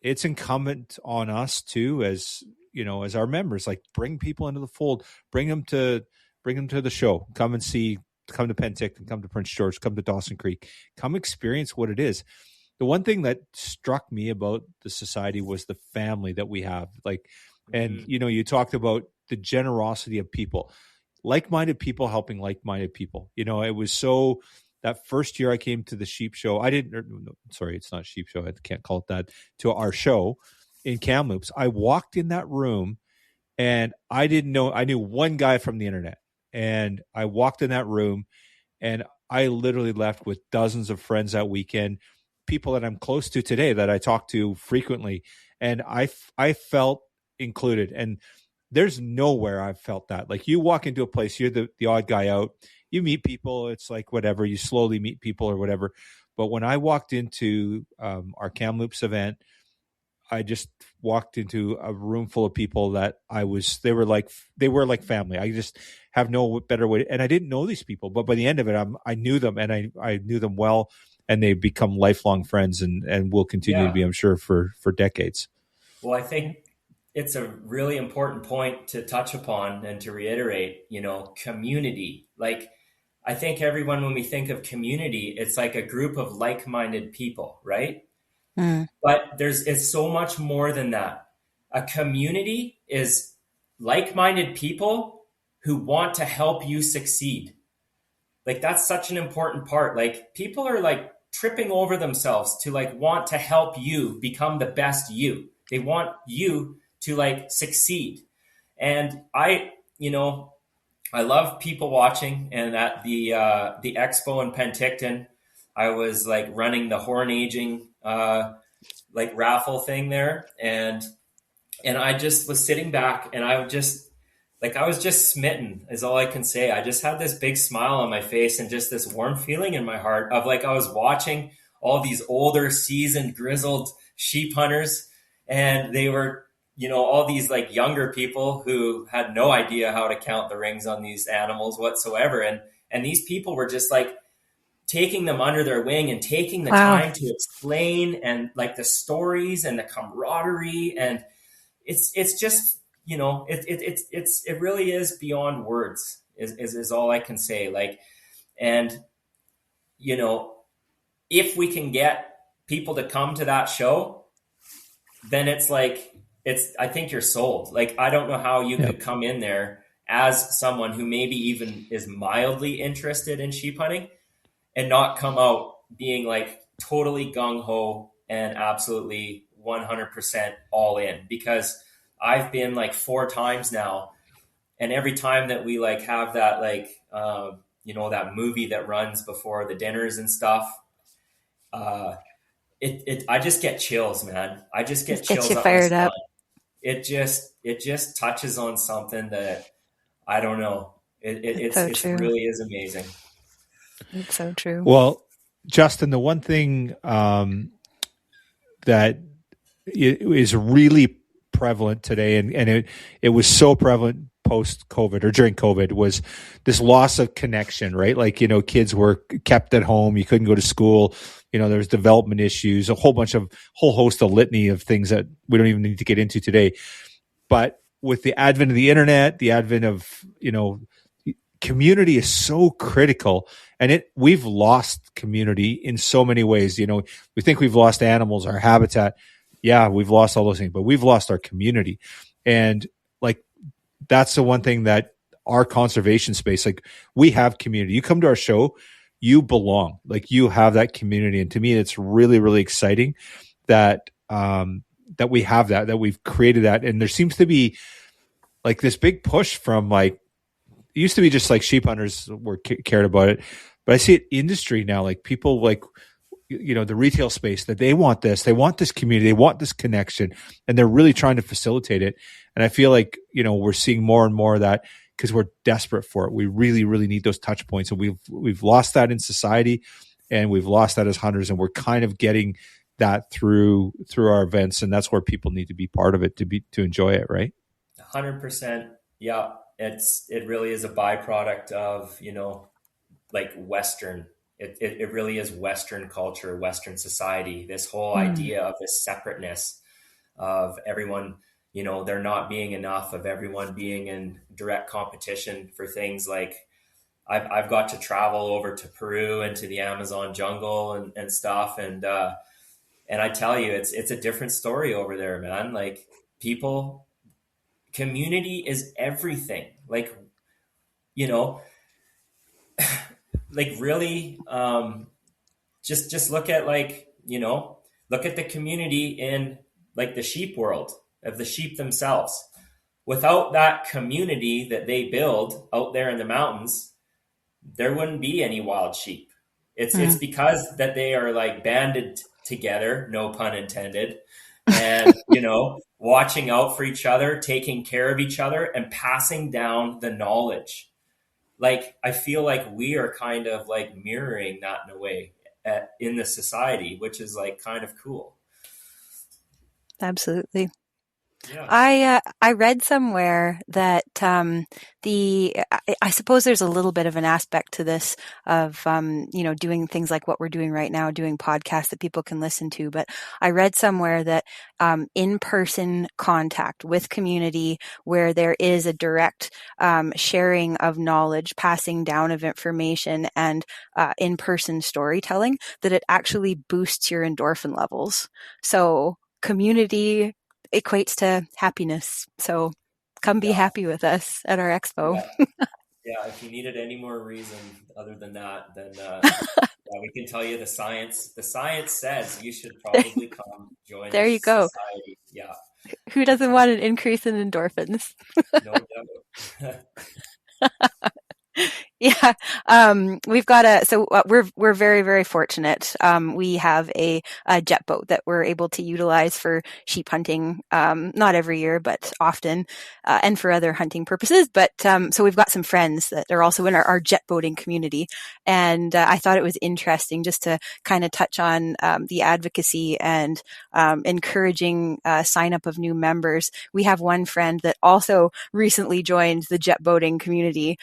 incumbent on us too, as you know, as our members, like, bring people into the fold, bring them to the show, come to Penticton, come to Prince George, come to Dawson Creek, come experience what it is. The one thing that struck me about the society was the family that we have. Like, and you know, you talked about the generosity of people, like-minded people helping like-minded people. You know, it was so, that first year I came to the sheep show, it's not sheep show, I can't call it that, to our show in Kamloops. I walked in that room and I knew one guy from the internet, and I walked in that room and I literally left with dozens of friends that weekend, people that I'm close to today that I talk to frequently. And I felt included. And there's nowhere I've felt that. Like, you walk into a place, you're the odd guy out, you meet people, it's like whatever, you slowly meet people or whatever. But when I walked into our Kamloops event, I just walked into a room full of people that they were like family. I just have no better way. And I didn't know these people, but by the end of it, I knew them, and I knew them well, and they've become lifelong friends, and will continue to be, I'm sure, for decades. Well, I think it's a really important point to touch upon and to reiterate, you know, community. Like, I think everyone, when we think of community, it's like a group of like-minded people, right? But it's so much more than that. A community is like-minded people who want to help you succeed. Like, that's such an important part. Like, people are like tripping over themselves to like want to help you become the best you. They want you to like succeed. And I love people watching. And at the expo in Penticton, I was like running the horn aging like raffle thing there, and I just was sitting back, and I was just smitten, is all I can say. I just had this big smile on my face and just this warm feeling in my heart of like, I was watching all these older, seasoned, grizzled sheep hunters, and they were, you know, all these like younger people who had no idea how to count the rings on these animals whatsoever. And these people were just like taking them under their wing and taking the time to explain, and like the stories and the camaraderie. And it's just, you know, it really is beyond words is all I can say. Like, and, you know, if we can get people to come to that show, then it's like, I think you're sold. Like, I don't know how you could come in there as someone who maybe even is mildly interested in sheep hunting and not come out being like totally gung-ho and absolutely 100% all in. Because I've been like 4 times now, and every time that we like have that, like, you know, that movie that runs before the dinners and stuff, I just get chills, man. I just get chills. Gets you fired up. It just touches on something that, I don't know. It really is amazing. It's so true. Well, Justin, the one thing that is really prevalent today, and it was so prevalent post-COVID or during COVID, was this loss of connection, right? Like, you know, kids were kept at home. You couldn't go to school. You know, there's development issues, a whole host of litany of things that we don't even need to get into today. But with the advent of the internet, the advent of, you know, community is so critical, and we've lost community in so many ways. You know, we think we've lost animals, our habitat. Yeah, we've lost all those things, but we've lost our community. And like, that's the one thing that our conservation space, like we have community. You come to our show, you belong, like you have that community. And to me, it's really, really exciting that, that we have that we've created that. And there seems to be like this big push from like, it used to be just like sheep hunters were cared about it, but I see it industry now, like people like, the retail space, that they want this community, they want this connection, and they're really trying to facilitate it. And I feel like, we're seeing more and more of that because we're desperate for it. We really, really need those touch points. And we've lost that in society, and we've lost that as hunters, and we're kind of getting that through our events. And that's where people need to be part of it to enjoy it. Right. 100%. Yeah. It really is a byproduct of, like Western, it really is Western culture, Western society, this whole idea of this separateness of everyone, there not being enough, of everyone being in direct competition for things. Like I've got to travel over to Peru and to the Amazon jungle and stuff. And I tell you, it's a different story over there, man. Like community is everything. Like, like really, just look at look at the community in like the sheep world, of the sheep themselves. Without that community that they build out there in the mountains, there wouldn't be any wild sheep. It's because that they are like banded together, no pun intended, and watching out for each other, taking care of each other, and passing down the knowledge. Like, I feel like we are kind of like mirroring that in a way in the society, which is like kind of cool. Absolutely. Yeah. I read somewhere that I suppose there's a little bit of an aspect to this of doing things like what we're doing right now, doing podcasts that people can listen to. But I read somewhere that in-person contact with community, where there is a direct sharing of knowledge, passing down of information, and in-person storytelling, that it actually boosts your endorphin levels. So community equates to happiness. So come be happy with us at our expo. Yeah. If you needed any more reason other than that, then we can tell you the science. The science says you should probably come join. There you go. Society. Yeah. Who doesn't want an increase in endorphins? No doubt. Yeah. We've got we're very, very fortunate. We have a jet boat that we're able to utilize for sheep hunting, not every year, but often, and for other hunting purposes. But, so we've got some friends that are also in our jet boating community. And, I thought it was interesting just to kind of touch on, the advocacy and, encouraging, sign up of new members. We have one friend that also recently joined the jet boating community,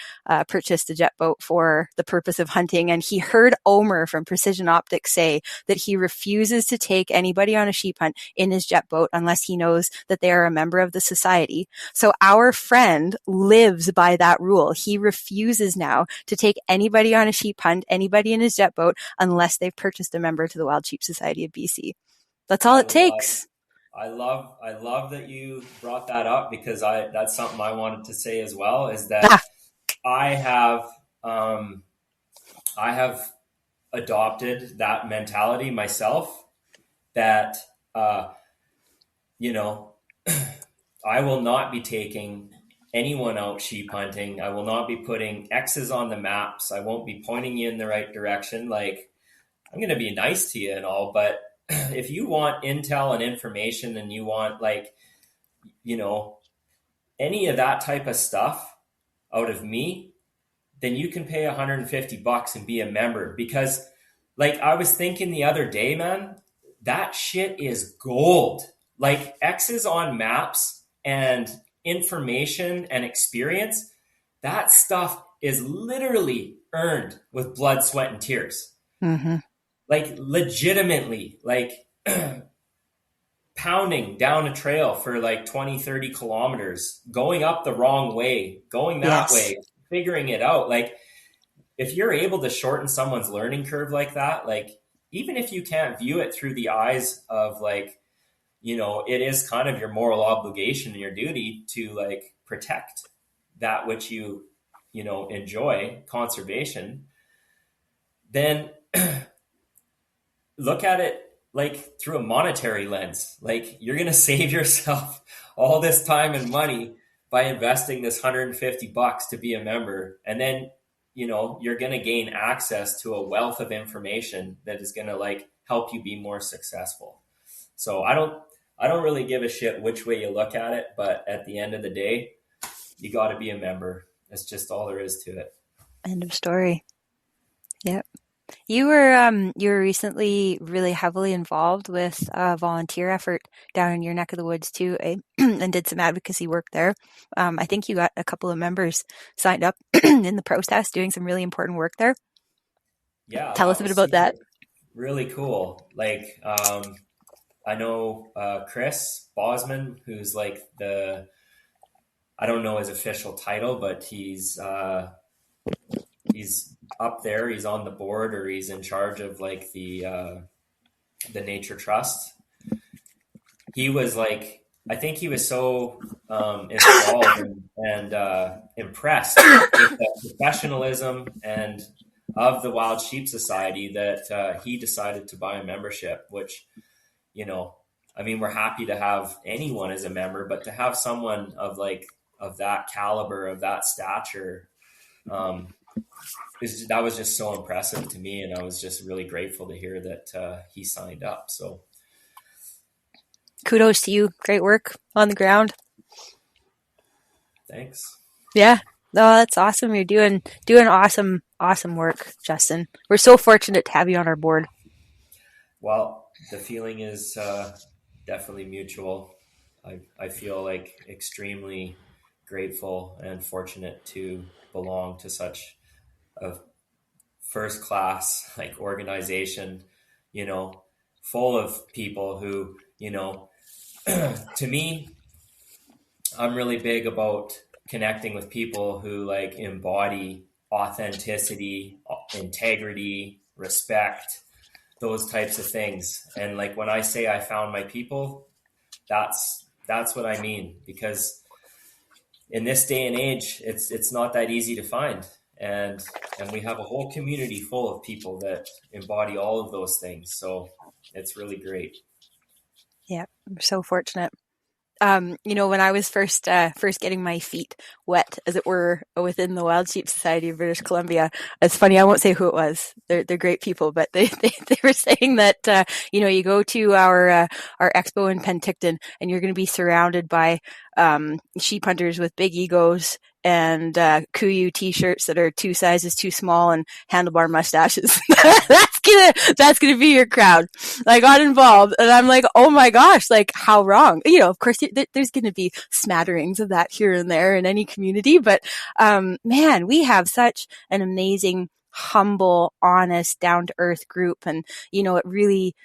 purchased a jet boat for the purpose of hunting. And he heard Omer from Precision Optics say that he refuses to take anybody on a sheep hunt in his jet boat unless he knows that they are a member of the society. So our friend lives by that rule. He refuses now to take anybody on a sheep hunt, anybody in his jet boat, unless they've purchased a member to the Wild Sheep Society of BC. That's all it takes. I love that you brought that up, because that's something I wanted to say as well, is that I have adopted that mentality myself, that, I will not be taking anyone out sheep hunting. I will not be putting X's on the maps. I won't be pointing you in the right direction. Like, I'm going to be nice to you and all, but if you want intel and information, and you want any of that type of stuff out of me, then you can pay $150 and be a member. Because like I was thinking the other day, man, that shit is gold. Like, X's on maps and information and experience, that stuff is literally earned with blood, sweat, and tears. Mm-hmm. Like, legitimately, like pounding down a trail for like 20, 30 kilometers, going up the wrong way, going that way, figuring it out. Like, if you're able to shorten someone's learning curve like that, like, even if you can't view it through the eyes of like, it is kind of your moral obligation and your duty to like protect that which you enjoy, conservation, then look at it like through a monetary lens. Like, you're going to save yourself all this time and money by investing this $150 to be a member. And then, you're going to gain access to a wealth of information that is going to like help you be more successful. So I don't really give a shit which way you look at it, but at the end of the day, you got to be a member. That's just all there is to it. End of story. Yep. You were recently really heavily involved with a volunteer effort down in your neck of the woods too, and did some advocacy work there. I think you got a couple of members signed up in the process, doing some really important work there. Yeah. Tell us a bit about that. Really cool. Like, I know Chris Bosman, who's like I don't know his official title, but he's up there. He's on the board, or he's in charge of like the Nature Trust. He was like, I think he was so enthralled and impressed with the professionalism and of the Wild Sheep Society that he decided to buy a membership, which, I mean, we're happy to have anyone as a member, but to have someone of that caliber, of that stature, that was just so impressive to me. And I was just really grateful to hear that he signed up. So kudos to you. Great work on the ground. Thanks. Yeah. No, that's awesome. You're doing awesome work, Justin. We're so fortunate to have you on our board. Well, the feeling is definitely mutual. I feel like extremely grateful and fortunate to belong to such a first class like organization, full of people who, to me, I'm really big about connecting with people who like embody authenticity, integrity, respect, those types of things. And like, when I say I found my people, that's what I mean, because in this day and age, it's not that easy to find. And we have a whole community full of people that embody all of those things. So it's really great. Yeah, I'm so fortunate. When I was first getting my feet wet, as it were, within the Wild Sheep Society of British Columbia, it's funny, I won't say who it was. They're great people, but they were saying that, you go to our expo in Penticton and you're going to be surrounded by, sheep hunters with big egos and, Kuyu t-shirts that are 2 sizes too small and handlebar mustaches. That's gonna be your crowd. I got involved and I'm like, oh my gosh, like, how wrong? Of course there's gonna be smatterings of that here and there in any community, but, man, we have such an amazing, humble, honest, down to earth group. And, it really,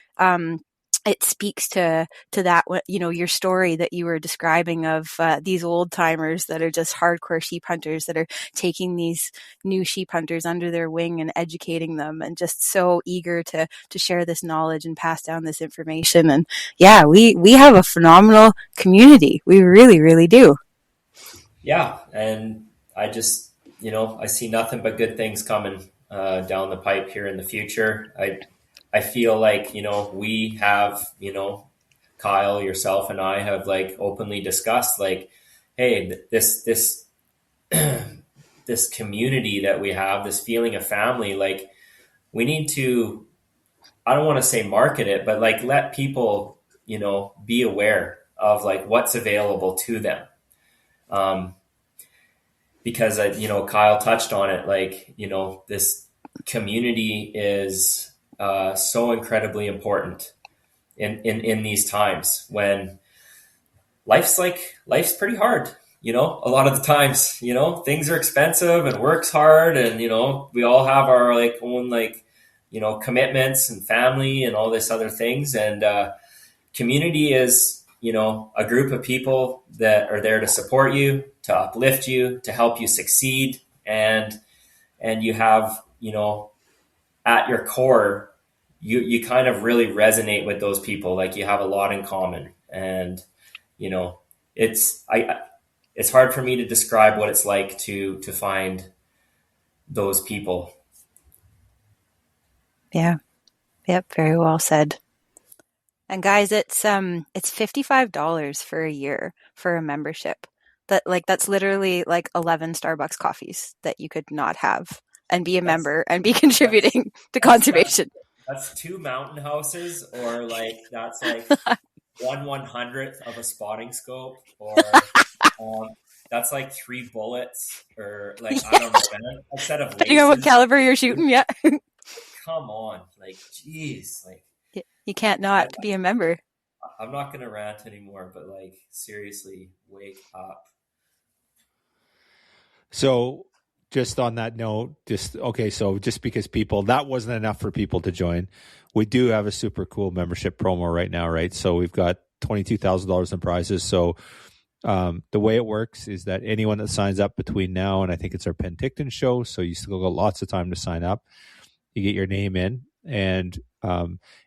it speaks to that, your story that you were describing of these old timers that are just hardcore sheep hunters that are taking these new sheep hunters under their wing and educating them, and just so eager to share this knowledge and pass down this information. And yeah, we have a phenomenal community. We really, really do. Yeah. And I just, I see nothing but good things coming down the pipe here in the future. I feel like, we have, Kyle, yourself, and I have like openly discussed like, hey, this this community that we have, this feeling of family, like, we need to, I don't want to say market it, but like let people, be aware of like what's available to them. Because, Kyle touched on it, like, this community is so incredibly important in these times when life's pretty hard. A lot of the times, things are expensive and work's hard, and, we all have our like own like, commitments and family and all this other things. And community is, a group of people that are there to support you, to uplift you, to help you succeed. And you have, at your core, you kind of really resonate with those people. Like, you have a lot in common. And, it's hard for me to describe what it's like to find those people. Yeah. Yep. Very well said. And guys, it's $55 for a year for a membership. That's literally like 11 Starbucks coffees that you could not have and be a member and be contributing to conservation. That's 2 mountain houses, or like that's like 1/100th of a spotting scope, or that's like 3 bullets, or like I don't know, man. A set of laces. Depending on what caliber you're shooting, yeah. Come on, like geez, like you can't not be a member. I'm not gonna rant anymore, but like seriously, wake up. So just on that note, so just because that wasn't enough for people to join, we do have a super cool membership promo right now, right? So we've got $22,000 in prizes. So the way it works is that anyone that signs up between now and I think it's our Penticton show, so you still got lots of time to sign up. You get your name in, and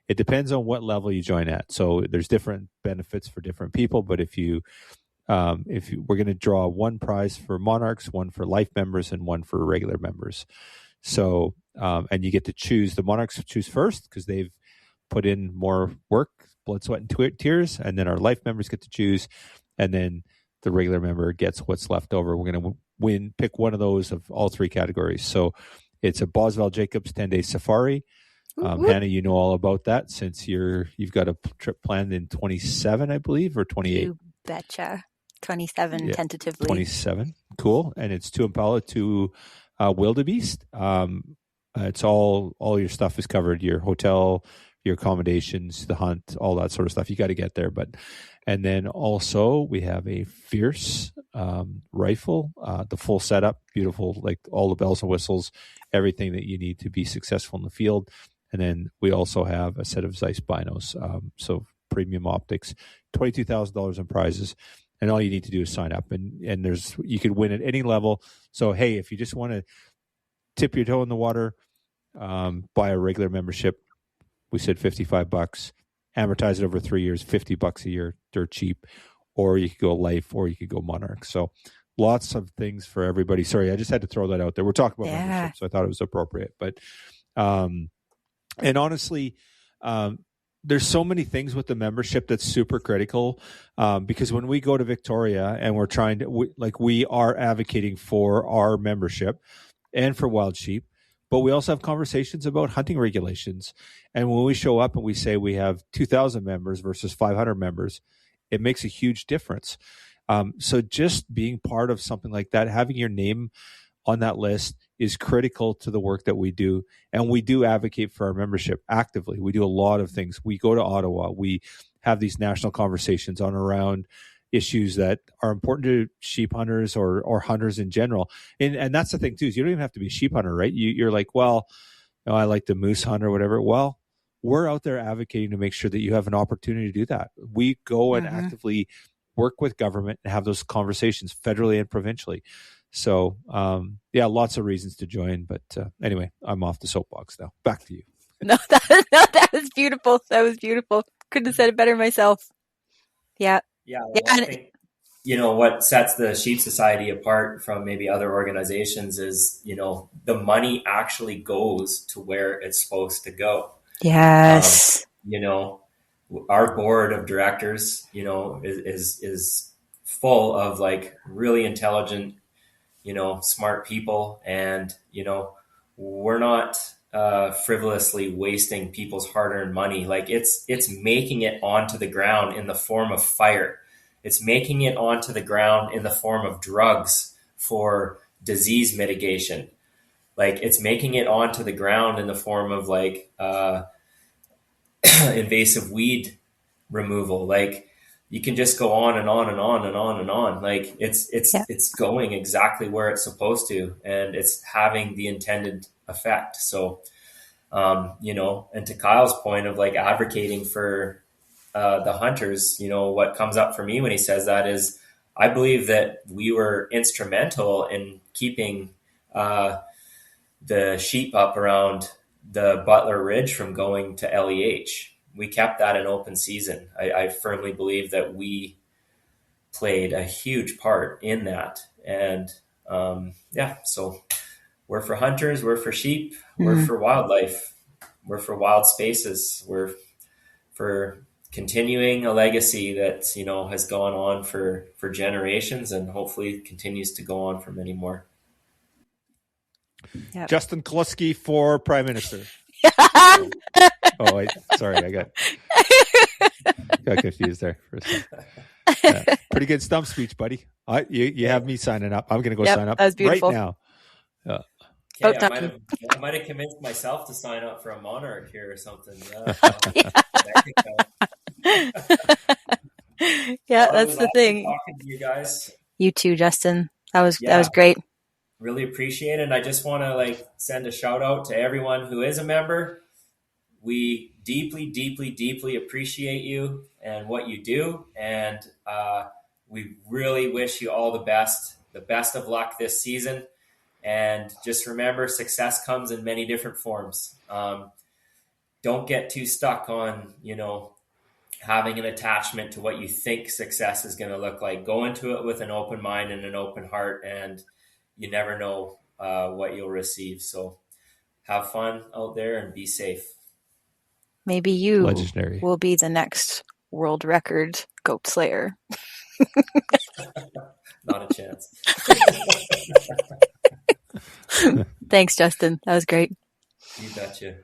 it depends on what level you join at. So there's different benefits for different people, but we're going to draw one prize for Monarchs, one for life members, and one for regular members. So, and you get to choose. The Monarchs choose first because they've put in more work, blood, sweat, and tears, and then our life members get to choose, and then the regular member gets what's left over. We're going to pick one of those of all 3 categories. So it's a Boswell Jacobs 10-day safari. Hannah, you know all about that since you've got a trip planned in 27, I believe, or 28. You betcha. 27 tentatively. 27. Cool. And it's to Impala to wildebeest. It's all your stuff is covered. Your hotel, your accommodations, the hunt, all that sort of stuff. You got to get there. And then also we have a Fierce rifle, the full setup, beautiful, like all the bells and whistles, everything that you need to be successful in the field. And then we also have a set of Zeiss binos, so premium optics, $22,000 in prizes. And all you need to do is sign up, and you could win at any level. So, hey, if you just want to tip your toe in the water, buy a regular membership, we said $55, amortize it over 3 years, $50 a year, dirt cheap, or you could go life, or you could go Monarch. So lots of things for everybody. Sorry, I just had to throw that out there. We're talking about membership, so I thought it was appropriate. But, and honestly, there's so many things with the membership that's super critical, because when we go to Victoria and we're trying to, we are advocating for our membership and for wild sheep, but we also have conversations about hunting regulations. And when we show up and we say we have 2,000 members versus 500 members, it makes a huge difference. So just being part of something like that, having your name on that list is critical to the work that we do. And we do advocate for our membership actively. We do a lot of things. We go to Ottawa. We have these national conversations on around issues that are important to sheep hunters or hunters in general. And that's the thing too, is you don't even have to be a sheep hunter, right? You're like, well, I like the moose hunt or whatever. Well, we're out there advocating to make sure that you have an opportunity to do that. We go and actively work with government and have those conversations federally and provincially. So, lots of reasons to join. But anyway, I'm off the soapbox now. Back to you. No, that was beautiful. That was beautiful. Couldn't have said it better myself. Yeah. Yeah. Well, I think, what sets the Sheep Society apart from maybe other organizations is, the money actually goes to where it's supposed to go. Yes. Our board of directors, is full of like really intelligent, smart people. And, we're not frivolously wasting people's hard-earned money. Like it's making it onto the ground in the form of fire. It's making it onto the ground in the form of drugs for disease mitigation. Like it's making it onto the ground in the form of like invasive weed removal. Like you can just go on and on and on and on and on. Like it's going exactly where it's supposed to, and it's having the intended effect. So, and to Kyle's point of like advocating for the hunters, what comes up for me when he says that is, I believe that we were instrumental in keeping the sheep up around the Butler Ridge from going to LEH. We kept that an open season. I firmly believe that we played a huge part in that. And so we're for hunters, we're for sheep, we're for wildlife, we're for wild spaces, we're for continuing a legacy that, has gone on for generations and hopefully continues to go on for many more. Yep. Justin Kallusky for Prime Minister. Sorry, I got confused there for a second. Pretty good stump speech, buddy. You have me signing up. I'm going to go sign up right now. Okay, I might have convinced myself to sign up for a monarch here or something. That's the thing. Talking to you guys. You too, Justin. That was great. Really appreciate it. And I just want to send a shout out to everyone who is a member. We deeply, deeply, deeply appreciate you and what you do. And we really wish you all the best of luck this season. And just remember, success comes in many different forms. Don't get too stuck on, having an attachment to what you think success is going to look like. Go into it with an open mind and an open heart, and you never know what you'll receive. So have fun out there and be safe. Maybe you will be the next world record goat slayer. Not a chance. Thanks, Justin. That was great. You betcha.